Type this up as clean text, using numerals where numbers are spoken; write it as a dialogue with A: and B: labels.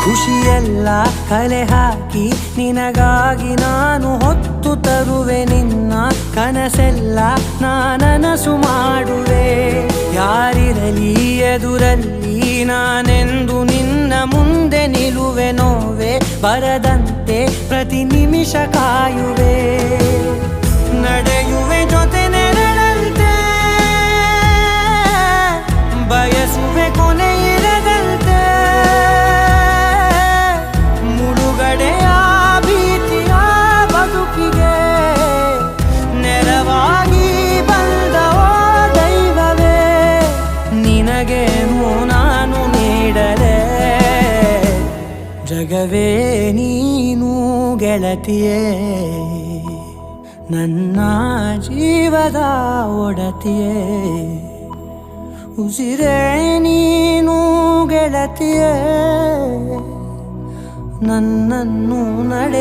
A: ಖುಷಿಯೆಲ್ಲ ಕಲೆ ಹಾಕಿ ನಿನಗಾಗಿ ನಾನು ಹೊತ್ತು ತರುವೆ ನಿನ್ನ ಕನಸೆಲ್ಲ ನಾನನಸು ಮಾಡುವೆ ಯಾರಿರಲಿ ಎದುರಲ್ಲಿ ನಾನೆಂದು ನಿನ್ನ ಮುಂದೆ ನಿಲ್ಲುವೆ ನೋವೆ ಬರದಂತೆ ಪ್ರತಿ ನಿಮಿಷ ಕಾಯುವೆ ನಡೆಯುವೆ ಜೊತೆ ನೆರಳಂತೆ ಬಯಸುವೆ ಕೊನೆ ಇರದಂತೆ ಮುಳುಗಡೆಯ ಭೀತಿಯ ಬದುಕಿಗೆ ನೆರವಾಗಿ ಬಂದವೋ ದೈವವೇ ನಿನಗೇನು ನಾನು ನೀಡಲೆ ಜಗವೇ ನೀನು ಗೆಳತಿಯೇ ನನ್ನ ಜೀವದ ಒಡತಿಯೇ ಉಸಿರೇ ನೀನು ಗೆಳತಿಯೇ ನನ್ನನ್ನು ನಡೆ